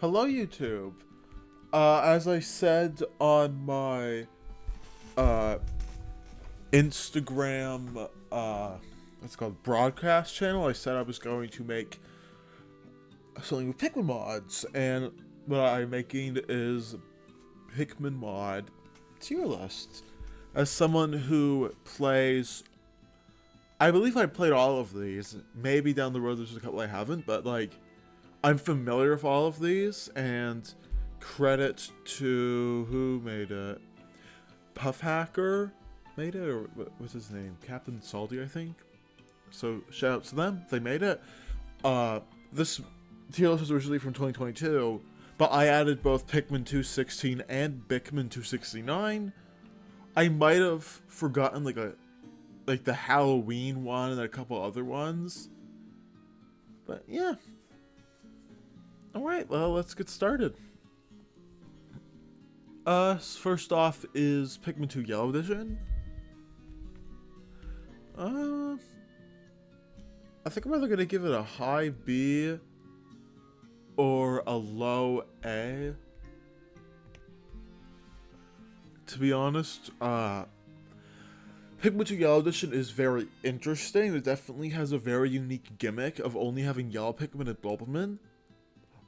Hello, YouTube. As I said on my uh, Instagram, what's it called, broadcast channel, I said I was going to make something with Pikmin mods, and what I'm making is Pikmin mod tier list. As someone who plays, I believe I played all of these. Maybe down the road there's a couple I haven't, but like, I'm familiar with all of these, and credit to who made it. Puff Hacker made it, or what's his name? Captain Salty, I think. So shout out to them. They made it. This tier list was originally from 2022, but I added both Pikmin 216 and Pikmin 269. I might have forgotten like the Halloween one and a couple other ones. But yeah. Alright, well, let's get started. First off is Pikmin 2 Yellow Edition. I think I'm either gonna give it a high B or a low A. To be honest, Pikmin 2 Yellow Edition is very interesting. It definitely has a very unique gimmick of only having Yellow Pikmin and Bulbamin.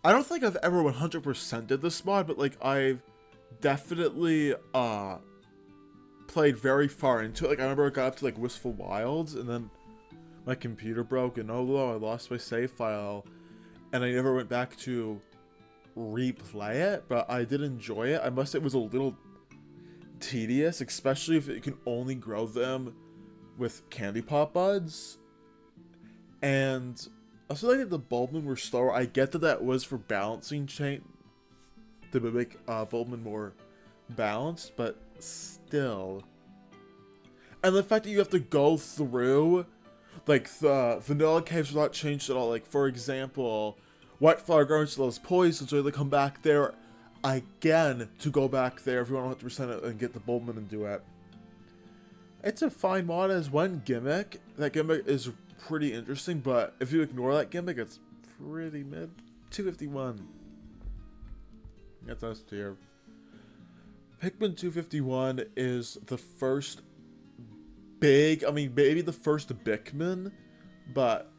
I don't think I've ever 100%ed this mod, but like I've definitely played very far into it. Like I remember I got up to like Wistful Wilds, and then my computer broke, and oh no, I lost my save file, and I never went back to replay it. But I did enjoy it. I must say it was a little tedious, especially if you can only grow them with candy pop buds. And also, like the Bulbamin were slower. I get that was for balancing chain to make Bulbamin more balanced, but still. And the fact that you have to go through, like, the vanilla caves are not changed at all. Like, for example, White Flower Garden still has poison, so you have to come back there again to go back there if you want to 100% it and get the Bulbamin and do it. It's a fine mod as one gimmick. That gimmick is pretty interesting, but if you ignore that gimmick, it's pretty mid. 251. That's us tier. Pikmin 251 is the first big, I mean, maybe the first Pikmin, but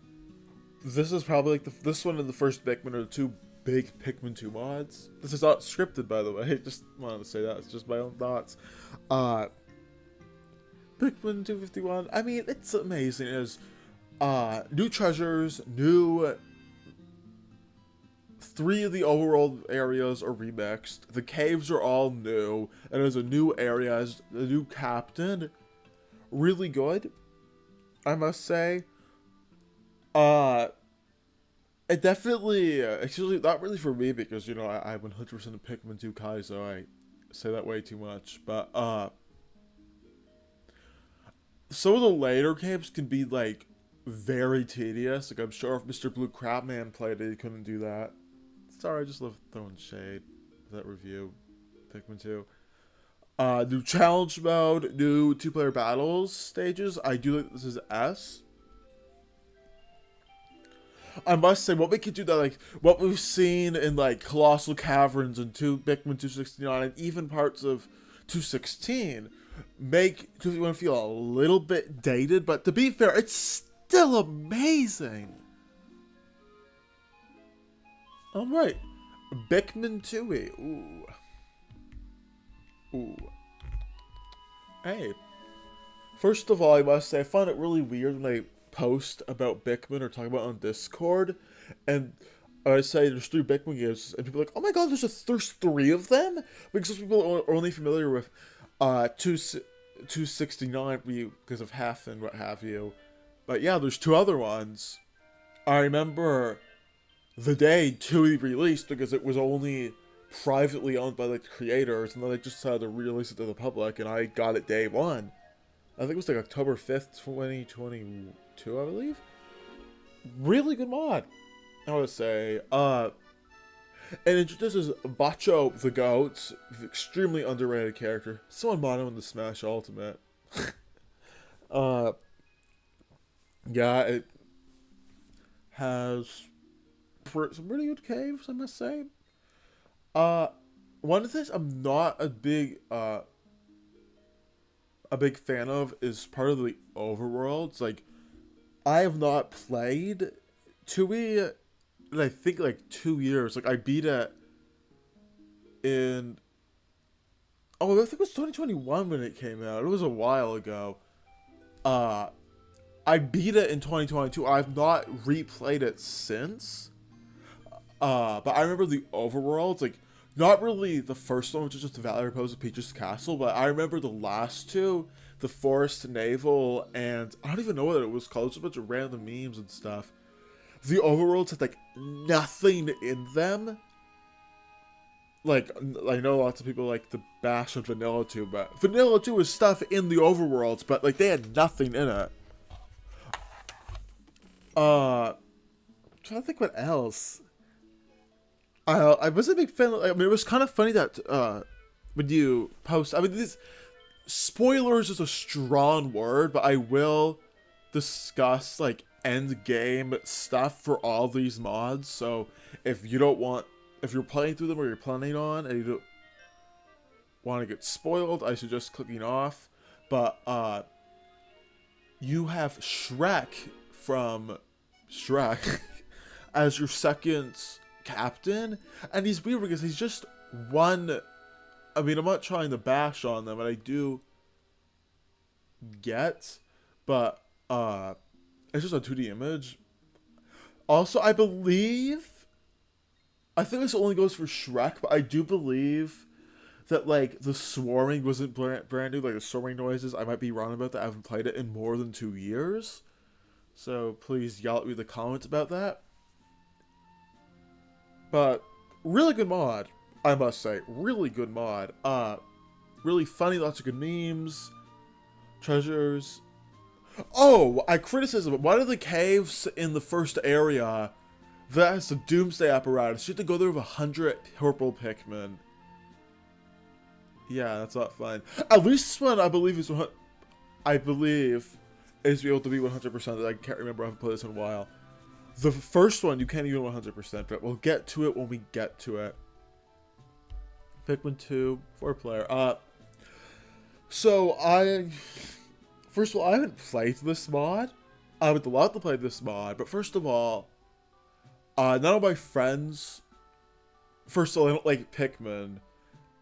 this is probably like this one and the first Pikmin are the two big Pikmin 2 mods. This is not scripted, by the way. Just wanted to say that. It's just my own thoughts. Pikmin 251, I mean, it's amazing. It's new treasures, new 3 of the overworld areas are remixed. The caves are all new, and there's a new area, a new captain. Really good, I must say. It definitely, actually not really for me because, you know, I'm 100% a Pikmin 2 Kai, so I say that way too much. But, some of the later caves can be, like, very tedious. Like, I'm sure if Mr. Blue Crabman played it, he couldn't do that. Sorry, I just love throwing shade with that review. Pikmin 2. New challenge mode, new 2-player battles stages. I do think this is S. I must say, what we could do that, like, what we've seen in, like, Colossal Caverns and Pikmin 269 and even parts of 216 make 251 feel a little bit dated, but to be fair, it's still amazing. Alright. Pikmin 2. Ooh. Ooh. Hey. First of all, I must say, I find it really weird when I post about Pikmin or talk about it on Discord, and I say there's 3 Pikmin games, and people are like, oh my god, there's 3 of them? Because those people are only familiar with 269 because of Half and what have you. But yeah, there's 2 other ones. I remember the day 2 released because it was only privately owned by like the creators, and then they just decided to release it to the public, and I got it day 1. I think it was like October 5th, 2022, I believe. Really good mod, I would say. And it introduces Bacho the Goat, extremely underrated character. Someone mono in the Smash Ultimate. Yeah, it has some pretty good caves, I must say. Uh, one of the things I'm not a big fan of is part of the overworlds. Like, I have not played Tui in I think like 2 years. Like, I beat it in, oh, I think it was 2021 when it came out. It was a while ago. Uh, I beat it in 2022. I've not replayed it since. But I remember the overworlds, like, not really the first one, which is just the Valley Repose of Peach's Castle, but I remember the last two, the Forest Naval, and I don't even know what it was called. It was a bunch of random memes and stuff. The overworlds had like nothing in them. Like, I know lots of people like to bash on Vanilla 2, but Vanilla 2 was stuff in the overworlds, but like they had nothing in it. I'm trying to think what else. I was a big fan. I mean, it was kind of funny that when you post, I mean, this spoilers is a strong word, but I will discuss like end game stuff for all these mods. So if you don't want, if you're playing through them or you're planning on, and you don't want to get spoiled, I suggest clicking off. But you have Shrek from Shrek as your second captain, and he's weird because he's just one. I mean, I'm not trying to bash on them, and I do get, but it's just a 2D image. Also, I think this only goes for Shrek, but I do believe that like the swarming wasn't brand new, like the swarming noises. I might be wrong about that. I haven't played it in more than 2 years, so please yell at me in the comments about that. But really good mod, I must say. Really good mod. Really funny, lots of good memes, treasures. Oh, I criticism. One of the caves in the first area that has the doomsday apparatus. You have to go there with 100 purple Pikmin. Yeah, that's not fun. At least this one, I believe, is able to be 100%. I can't remember. I haven't played this in a while. The first one, you can't even 100%, but we'll get to it when we get to it. Pikmin 2, 4-player. First of all, I haven't played this mod. I would love to play this mod, but first of all, none of my friends, first of all, I don't like Pikmin,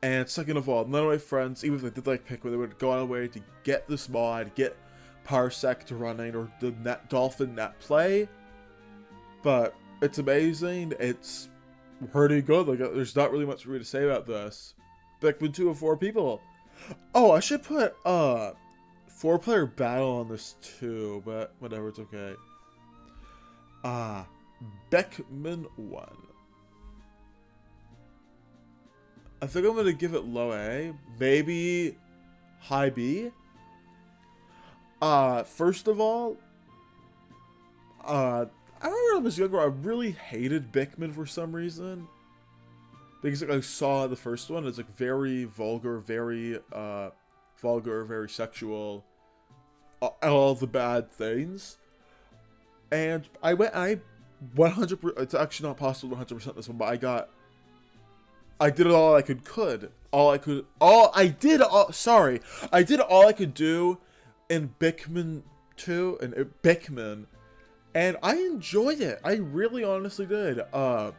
and second of all, none of my friends, even if they did like Pikmin, they would go out of their way to get this mod, get Parsec to running, or the Dolphin Net Play. But it's amazing. It's pretty good. Like, there's not really much for me to say about this. Pikmin 2 of 4 people. Oh, I should put 4-player battle on this too, but whatever, it's okay. Pikmin 1. I think I'm gonna give it low A, maybe high B. First of all, I remember when I was younger, I really hated Pikmin for some reason. Because like, I saw the first one, it's like very vulgar, very sexual, all the bad things. And I 100%, it's actually not possible to 100% this one, but I did it all I could. I did all I could do in Pikmin 2, and Pikmin. And I enjoyed it. I really honestly did. I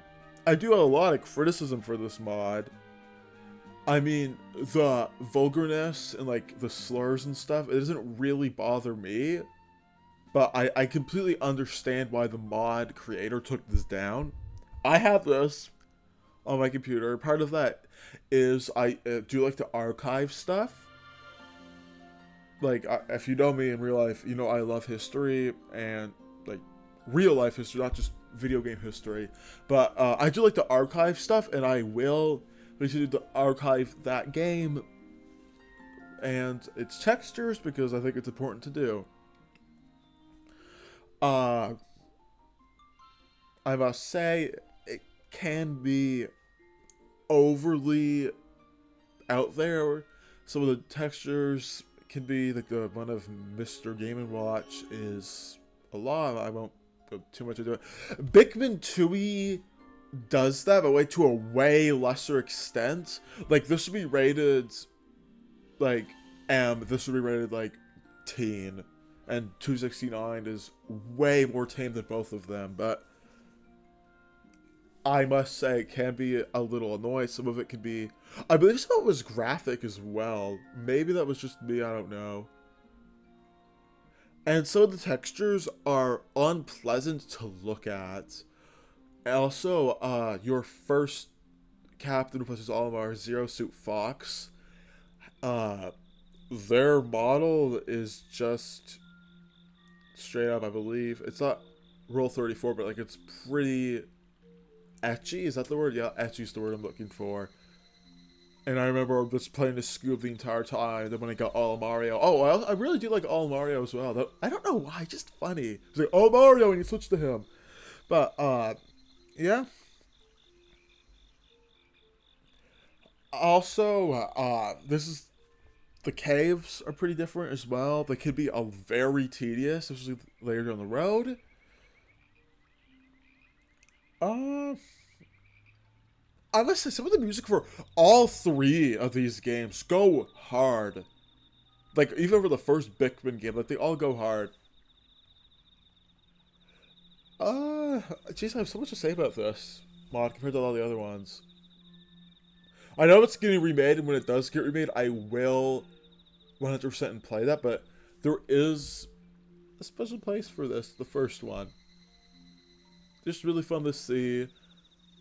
do have a lot of criticism for this mod. I mean, the vulgarness and like the slurs and stuff, it doesn't really bother me. But I completely understand why the mod creator took this down. I have this on my computer. Part of that is I do like to archive stuff. Like, if you know me in real life, you know I love history and like real life history, not just video game history. But I do like to archive stuff, and I will basically to archive that game and its textures because I think it's important to do. I must say it can be overly out there. Some of the textures can be like the one of Mr. Game & Watch is a lot. I won't go too much into it. Pikmin 2 does that, but to a way lesser extent. Like, this would be rated, like, this would be rated, like, teen. And 269 is way more tame than both of them, but I must say it can be a little annoying. Some of it can be... I believe some of it was graphic as well. Maybe that was just me, I don't know. And some of the textures are unpleasant to look at. Also, your first captain who plays Olimar, Zero Suit Fox, their model is just straight up, I believe. It's not Rule 34, but like it's pretty etchy. Is that the word? Yeah, etchy is the word I'm looking for. And I remember just playing the Scoob the entire time. Then when I got All Mario, oh, I really do like All Mario as well. I don't know why, just funny. It's like All Mario when you switch to him. But yeah. Also, this is the caves are pretty different as well. They could be very tedious, especially later down the road. Uh, I must say, some of the music for all three of these games go hard. Like, even for the first Pikmin game, like, they all go hard. Jeez, I have so much to say about this mod compared to all the other ones. I know it's getting remade, and when it does get remade, I will 100% play that, but there is a special place for this, the first one. Just really fun to see.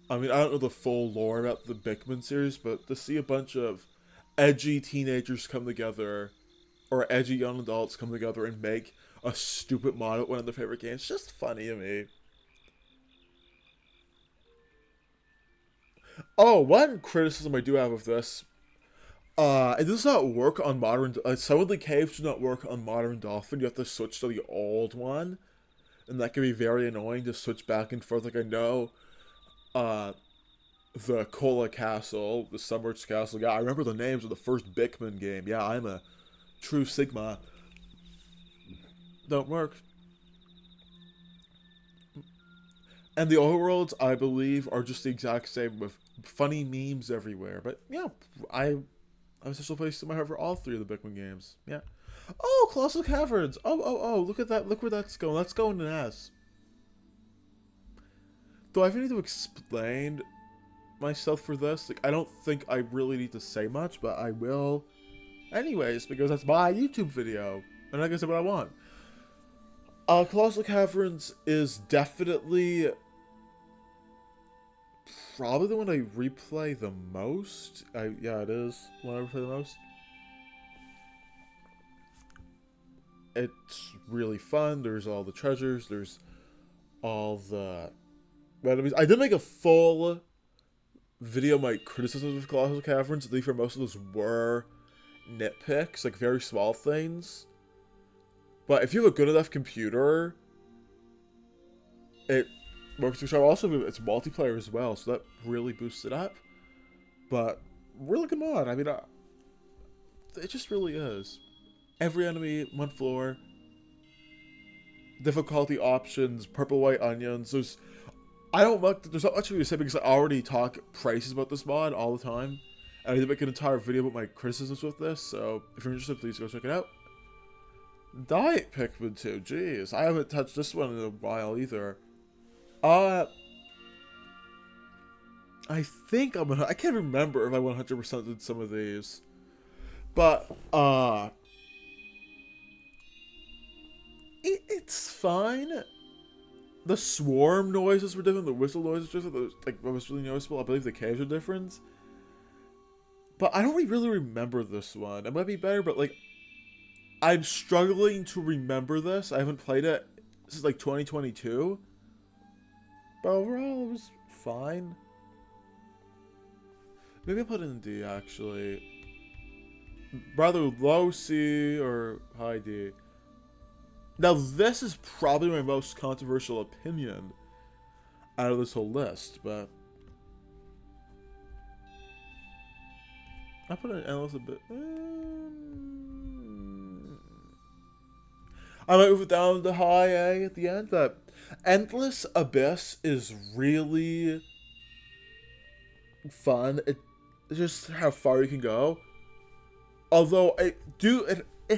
I mean, I don't know the full lore about the Pikmin series, but to see a bunch of edgy teenagers come together, or edgy young adults come together and make a stupid mod of one of their favorite games, just funny to me. Oh, one criticism I do have of this, it does not work on modern, some of the caves do not work on modern Dolphin. You have to switch to the old one, and that can be very annoying to switch back and forth. Like, I know, the Cola Castle, the Submerged Castle. Yeah, I remember the names of the first Pikmin game. Yeah, I'm a true Sigma. Don't work. And the overworlds, I believe, are just the exact same with funny memes everywhere. But yeah, I have a special place in my heart for all three of the Pikmin games. Yeah. Oh, Colossal Caverns. Oh, look at that. Look where that's going. That's going in S. Do I even need to explain myself for this? Like, I don't think I really need to say much, but I will anyways, because that's my YouTube video. And I can say what I want. Colossal Caverns is definitely probably the one I replay the most. Yeah, it is the one I replay the most. It's really fun. There's all the treasures. There's all the enemies. I did make a full video of my criticisms of Colossal Caverns. I think for most of those were nitpicks, like very small things. But if you have a good enough computer, it works for sure. Also, it's multiplayer as well, so that really boosts it up. But really good mod. I mean, it just really is. Every enemy, one floor, difficulty options, purple white onions. There's not much for me to say because I already talk prices about this mod all the time. And I did make an entire video about my criticisms with this, so if you're interested, please go check it out. Diet Pikmin 2, jeez. I haven't touched this one in a while either. I think I can't remember if I 100% did some of these. But, it's fine. The swarm noises were different, the whistle noises were different, like, what was really noticeable, I believe the caves are different. But I don't really remember this one. It might be better, but, like, I'm struggling to remember this. I haven't played it since, like, 2022. But overall, it was fine. Maybe I'll put it in D, actually. Rather low C or high D. Now, this is probably my most controversial opinion out of this whole list, but I put it in endless a bit. I might move it down to high A at the end, but Endless Abyss is really fun. It's just how far you can go. Although it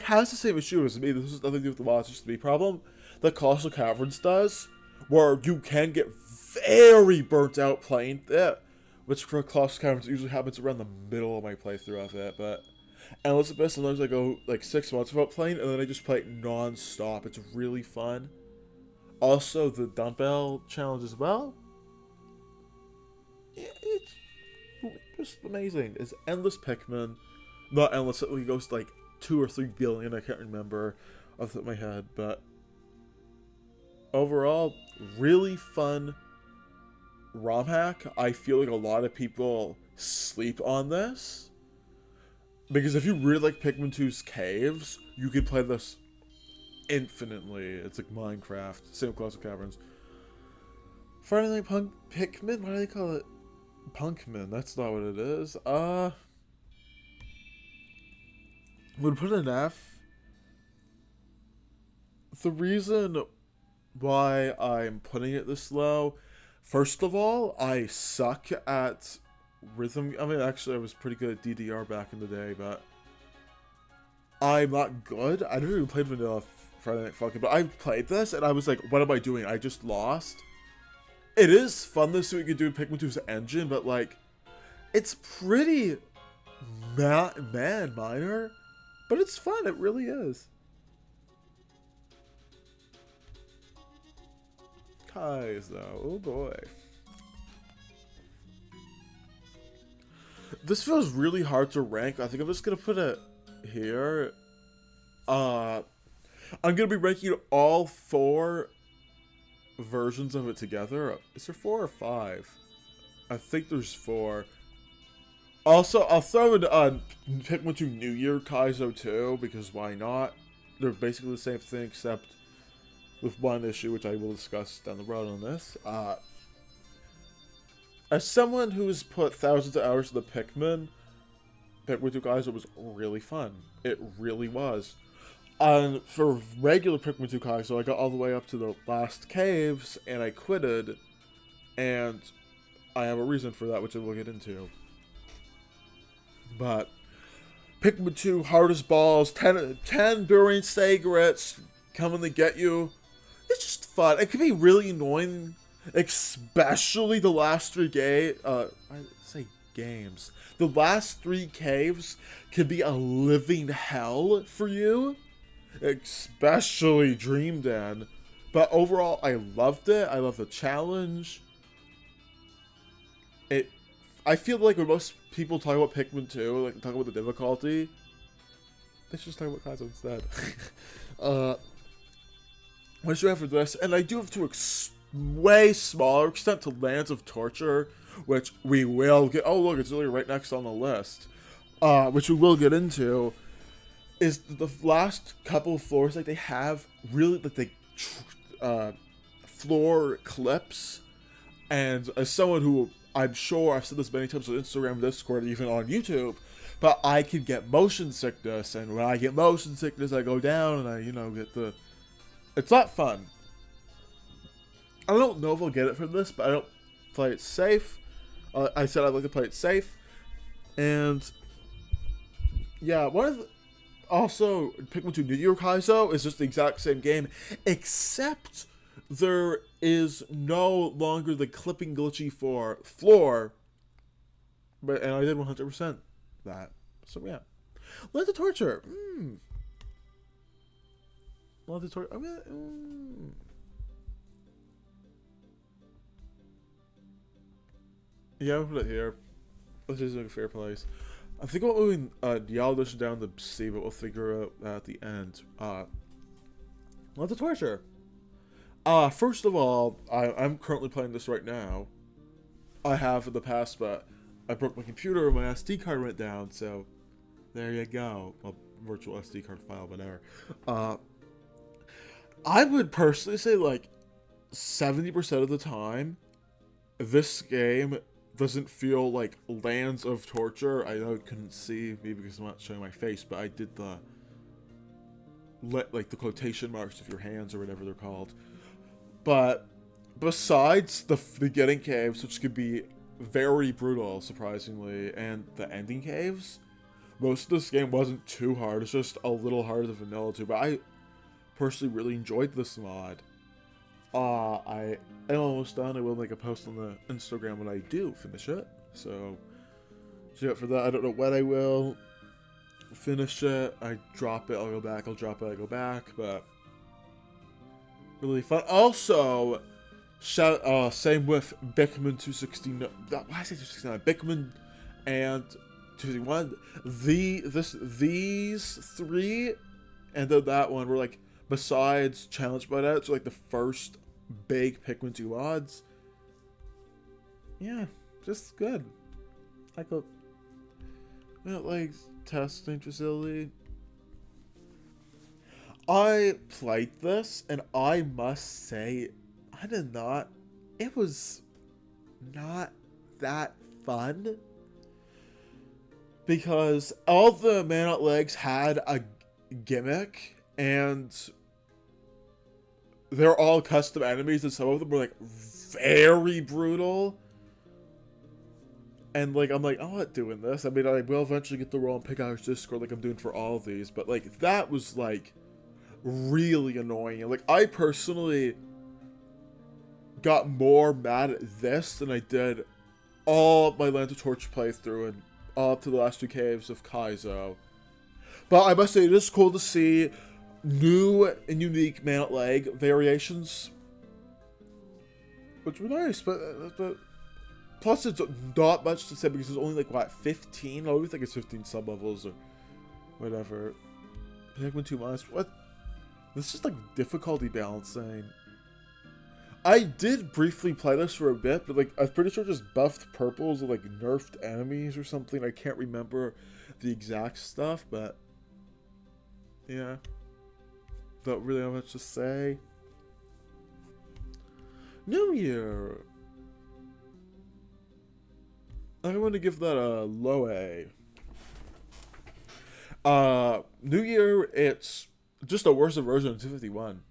has the same issue as me. This has nothing to do with the monsters to me problem. The Colossal Caverns does, where you can get very burnt out playing it, which for Colossal Caverns usually happens around the middle of my playthrough of it. But Elizabeth, sometimes I go like 6 months without playing, and then I just play it non-stop. It's really fun. Also, the dumbbell challenge as well. It's just amazing. It's endless Pikmin. Not endless, it goes to like 2 or 3 billion, I can't remember off the top of my head, but overall, really fun ROM hack. I feel like a lot of people sleep on this, because if you really like Pikmin 2's caves, you could play this infinitely. It's like Minecraft, same with Colossal Caverns. Friday Night Pikmin? Why do they call it Punkmin? That's not what it is. Would put an F. The reason why I'm putting it this low, first of all, I suck at rhythm. I mean, actually, I was pretty good at DDR back in the day, but I'm not good. I never even played Vanilla Friday Night Funkin', but I played this, and I was like, what am I doing? I just lost. It is fun to see what you can do in Pikmin 2's engine, but, like, it's pretty minor. But it's fun, it really is. Kaizo, oh boy. This feels really hard to rank. I think I'm just gonna put it here. I'm gonna be ranking all 4 versions of it together. Is there 4 or 5? I think there's 4. Also, I'll throw in Pikmin 2 New Year Kaizo too, because why not? They're basically the same thing, except with one issue, which I will discuss down the road on this. As someone who's put thousands of hours into Pikmin 2 Kaizo was really fun. It really was. For regular Pikmin 2 Kaizo, I got all the way up to the last caves, and I quitted, and I have a reason for that, which I will get into. But Pikmin 2, hardest balls, 10 Burning Cigarettes coming to get you. It's just fun. It can be really annoying, especially the last 3 games. The last 3 caves can be a living hell for you, especially Dream Den. But overall, I loved it. I love the challenge. I feel like when most people talk about Pikmin 2, like talk about the difficulty, they should just talk about Kaizo instead. What do I have for this? And I do have to way smaller extent to Lands of Torture, which we will get. Oh look, it's really right next on the list. Which we will get into. Is the last couple of floors, like they have really like floor clips, and as someone who, I'm sure I've said this many times on Instagram, Discord, even on YouTube, but I can get motion sickness, and when I get motion sickness, I go down and I, get the... It's not fun. I don't know if I'll get it from this, but I don't play it safe. I said I'd like to play it safe. And, yeah, also, Pikmin 2 New Year Kaizo is just the exact same game, except there is no longer the clipping glitchy for floor, and I did 100% that. So yeah, Land of Torture. Land of Torture. Yeah, I'll put it here. Let's just make a fair place. I think about moving Yellow Edition down to C, but we'll figure out at the end. Land of Torture. First of all, I'm currently playing this right now. I have in the past, but I broke my computer and my SD card went down, so there you go. A virtual SD card file, whatever. I would personally say, like, 70% of the time, this game doesn't feel like Lands of Torture. I know you couldn't see me because I'm not showing my face, but I did the, like, the quotation marks of your hands or whatever they're called. But besides the beginning caves, which could be very brutal, surprisingly, and the ending caves. Most of this game wasn't too hard, it's just a little harder than vanilla too, but I personally really enjoyed this mod. I am almost done. I will make a post on the Instagram when I do finish it, so check out for that. I don't know when I will finish it. I drop it, I'll go back, I'll drop it, I go back, but really fun. Also, same with Pikmin 269. Why I say 269? Pikmin and 261. These three, and then that one were like, besides challenge by that, so like the first big Pikmin 2 mods. Yeah, just good. Like a like testing facility. I played this, and I must say, I did not. It was not that fun because all the man at legs had a gimmick, and they're all custom enemies, and some of them were like very brutal. And like I'm like, I'm not doing this. I mean, I will eventually get the role and pick out Discord like I'm doing for all of these, but like that was like really annoying. And like I personally got more mad at this than I did all of my Land of Torch playthrough and all up to the last two caves of Kaizo. But I must say, it is cool to see new and unique man at leg variations, which were nice. But plus, it's not much to say because there's only like what 15. I always think it's 15 sub levels or whatever. Pikmin 2 months. What? This is like difficulty balancing. I did briefly play this for a bit, but like I'm pretty sure just buffed purples or like nerfed enemies or something. I can't remember the exact stuff, but yeah, don't really have much to say. New Year. I'm going to give that a low A. New Year, it's just a worse version of 251.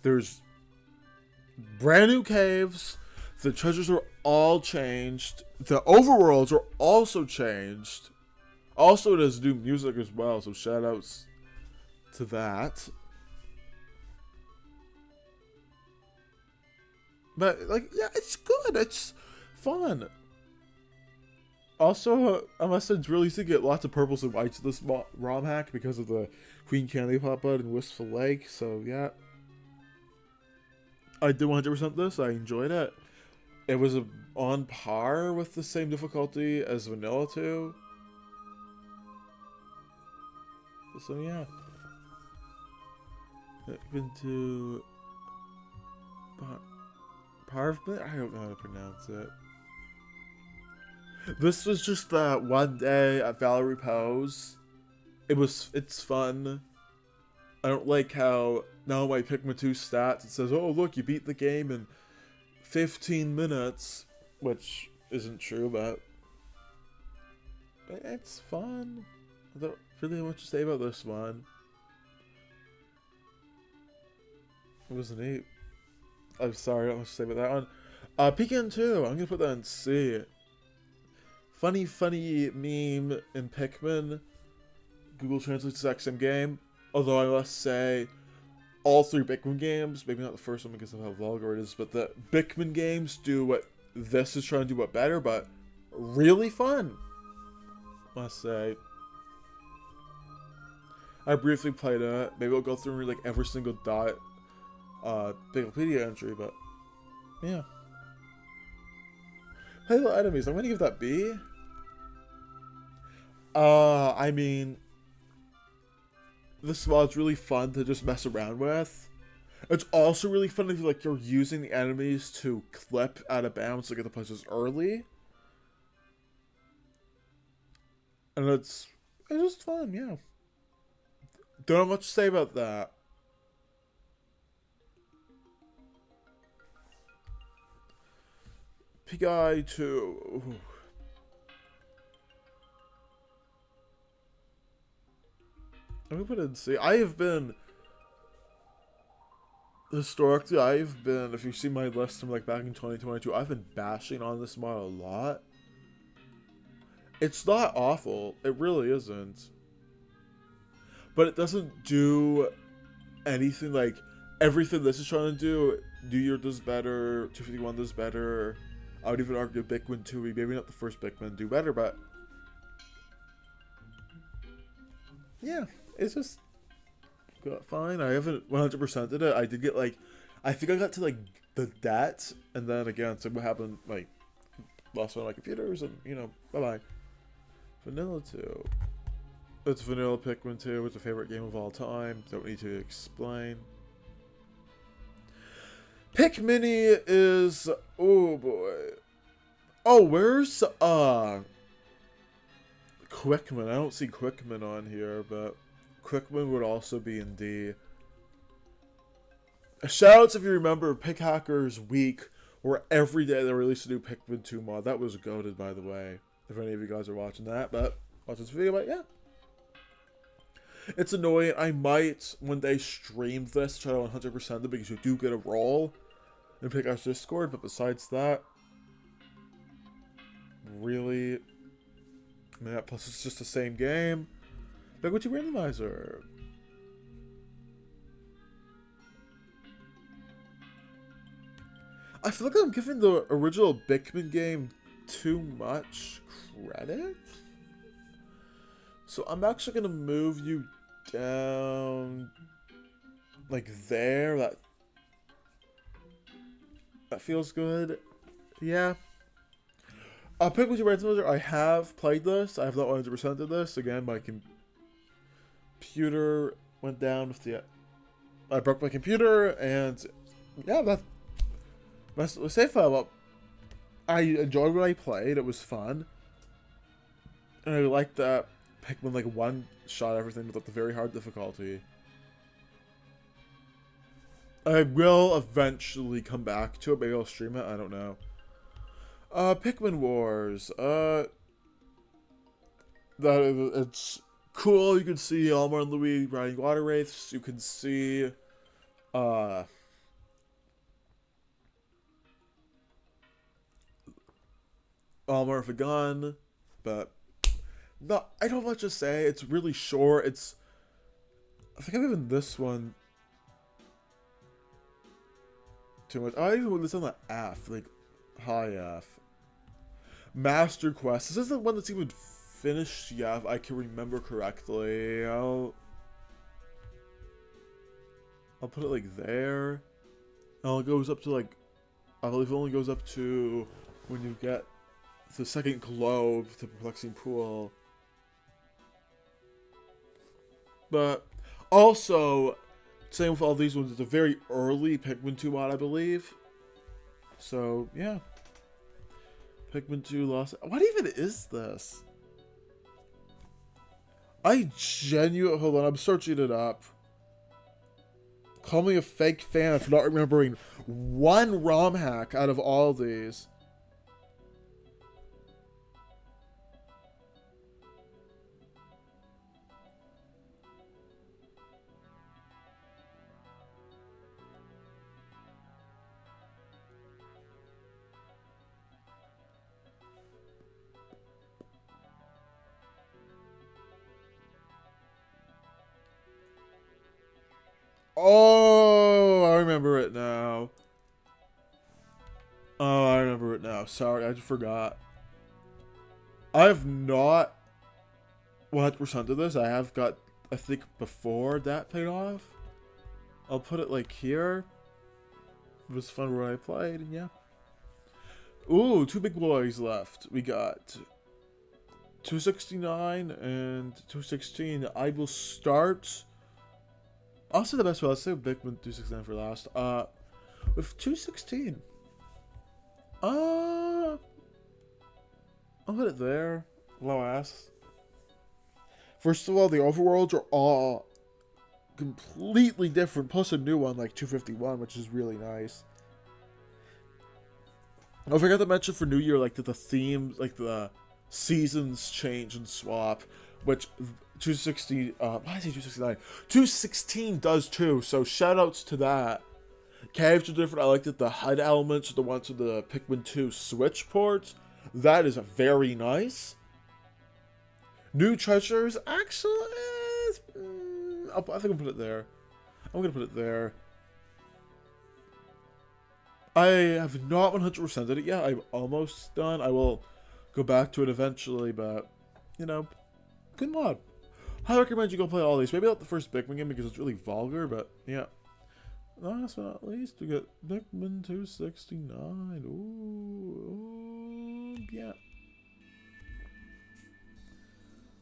There's brand new caves. The treasures are all changed. The overworlds are also changed. Also, it has new music as well, so shoutouts to that. But, like, yeah, it's good. It's fun. Also, I must say it's really easy to get lots of purples and whites in this ROM hack because of the Queen Candy Pop Bud and Wistful Lake, so yeah. I did 100% this. I enjoyed it. It was on par with the same difficulty as Vanilla 2. So yeah. Been to Parvman? I don't know how to pronounce it. This was just that one day at Valerie Pose. It's fun. I don't like how now my Pikmin 2 stats, it says, oh look, you beat the game in 15 minutes, which isn't true, but it's fun. I don't really know what to say about this one. It was neat. I'm sorry, I don't know what to say about that one. Pikmin 2, I'm gonna put that in C. Funny meme in Pikmin. Google translates the exact same game. Although I must say, all three Pikmin games, maybe not the first one because of how vulgar it is, but the Pikmin games do what this is trying to do, but better, but really fun, must say. I briefly played it. Maybe I'll go through and read like every single Wikipedia entry, but yeah. Hello enemies, I'm gonna give that B. I mean, this mod's really fun to just mess around with. It's also really fun if like you're using the enemies to clip out of bounds to get the places early. And it's just fun, yeah. Don't have much to say about that. Pig-Eye 2. Ooh. I'm gonna put it in C. I have been Historically, I've been, if you see my list from like back in 2022, I've been bashing on this mod a lot. It's not awful. It really isn't. But it doesn't do anything like everything this is trying to do. New Year does better. 251 does better. I would even argue Pikmin 2, maybe not the first Pikmin, do better, but yeah, it's just fine. I haven't 100%ed it. I did get like, I think I got to like the debt, and then again, so what happened, like, lost one of my computers, and you know, bye bye. Vanilla 2. It's Vanilla Pikmin 2. It's a favorite game of all time. Don't need to explain. Pikmin is, oh boy. Oh, where's Quickman? I don't see Quickman on here, but Quickman would also be in D. Shoutouts if you remember Pick Hackers Week, where every day they released a new Pikmin 2 mod. That was goated, by the way, if any of you guys are watching that, but watch this video, but yeah. It's annoying. I might one day stream this, try to 100% it, because you do get a roll in Pick Hackers Discord, but besides that, really, yeah, plus it's just the same game. Pikmin 2 Randomizer. I feel like I'm giving the original Pikmin game too much credit. So I'm actually going to move you down like there. That feels good. Yeah. Pikmin 2 Randomizer, I have played this. I have not 100%ed this. Again, my computer went down with the... I broke my computer, and yeah, that... My save file up. I enjoyed what I played. It was fun. And I liked that Pikmin like one-shot everything without the very hard difficulty. I will eventually come back to it. Maybe I'll stream it. I don't know. Pikmin Wars. It's cool. You can see Elmer and Louie riding water wraiths. You can see Elmer with a gun, but no, I don't have much to say. It's really short. I think I'm even this one too much. I even put this on the F, like high F. Master Quest. This isn't one that's even finished yet, if I can remember correctly. I'll put it like there. And it goes up to like, I believe it only goes up to when you get the second globe to Perplexing Pool. But also, same with all these ones, it's a very early Pikmin 2 mod, I believe. So, yeah. Pikmin 2 lost. What even is this? I genuinely... Hold on, I'm searching it up. Call me a fake fan for not remembering one ROM hack out of all these. Oh, I remember it now. Oh, I remember it now. Sorry, I just forgot. I have not 100% of this. I have got, I think, before that paid off. I'll put it like here. It was fun where I played, and yeah. Ooh, two big boys left. We got 269 and 216. I will start... I'll say the best way. Let's say Pikmin 269 for last. With 216. I'll put it there. Low ass. First of all, the overworlds are all completely different. Plus a new one like 251, which is really nice. I forgot to mention for New Year, like the themes, like the seasons change and swap, which 260, why did I say 269? 216 does too, so shoutouts to that. Caves are different. I like that the HUD elements are the ones with the Pikmin 2 Switch ports. That is very nice. New treasures, actually, I think I'll put it there. I'm gonna put it there. I have not 100%ed it yet. I'm almost done. I will go back to it eventually, but, you know, good mod. I recommend you go play all these. Maybe not the first Pikmin game because it's really vulgar, but yeah. Last but not least, we got Pikmin 269. Ooh, yeah.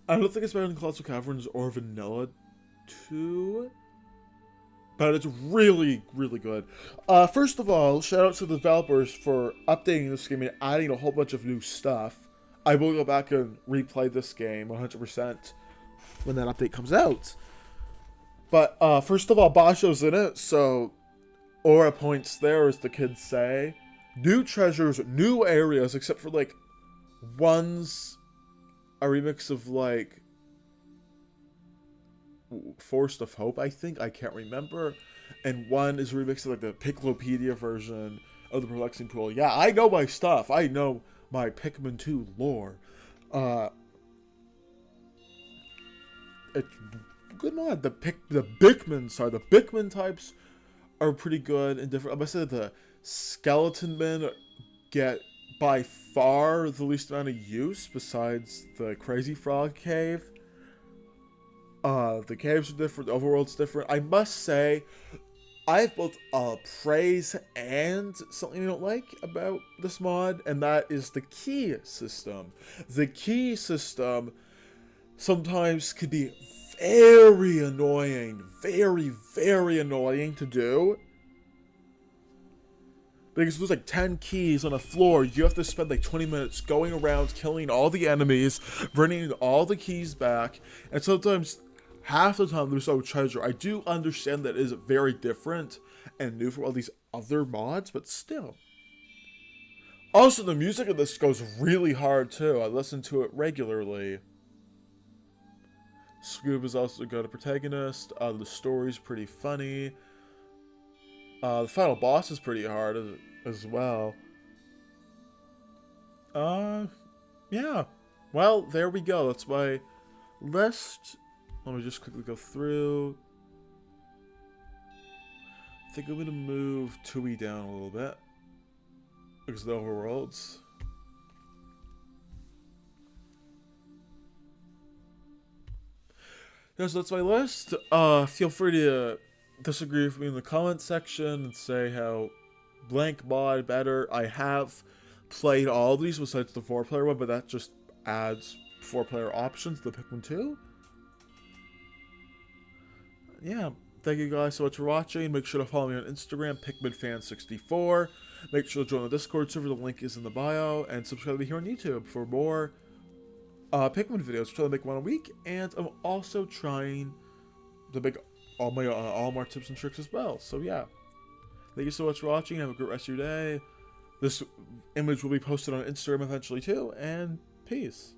I don't think it's better than Colossal Caverns or Vanilla 2, but it's really, really good. First of all, shout out to the developers for updating this game and adding a whole bunch of new stuff. I will go back and replay this game 100% when that update comes out. But first of all, Basho's in it, so aura points there, as the kids say. New treasures, new areas, except for like one's a remix of like Forest of Hope, I think. I can't remember. And one is a remix of like the Piclopedia version of the Perplexing Pool. Yeah, I know my stuff. I know my Pikmin 2 lore. It's good mod. The Pikmin types are pretty good and different. I must say that the skeleton men get by far the least amount of use besides the Crazy Frog Cave. The caves are different, the overworld's different. I must say, I have both praise and something I don't like about this mod, and that is the key system. The key system sometimes could be very annoying. Very, very annoying to do. Because there's like 10 keys on a floor, you have to spend like 20 minutes going around killing all the enemies, bringing all the keys back, and sometimes, half the time, there's no treasure. I do understand that it is very different and new from all these other mods, but still. Also, the music of this goes really hard too. I listen to it regularly. Scoob is also a good protagonist. The story's pretty funny. The final boss is pretty hard as well. Yeah. Well, there we go. That's my list. Let me just quickly go through. I think I'm going to move Tui down a little bit because of the overworlds. Yeah, so that's my list. Feel free to disagree with me in the comment section and say how blank mod better. I have played all these besides the 4-player one, but that just adds 4-player options to the Pikmin 2. Yeah, thank you guys so much for watching. Make sure to follow me on Instagram, PikminFan64. Make sure to join the Discord server, the link is in the bio, and subscribe to me here on YouTube for more Pikmin videos. I'm trying to make one a week, and I'm also trying to make all my tips and tricks as well. So yeah, thank you so much for watching. Have a great rest of your day. This image will be posted on Instagram eventually too, and peace.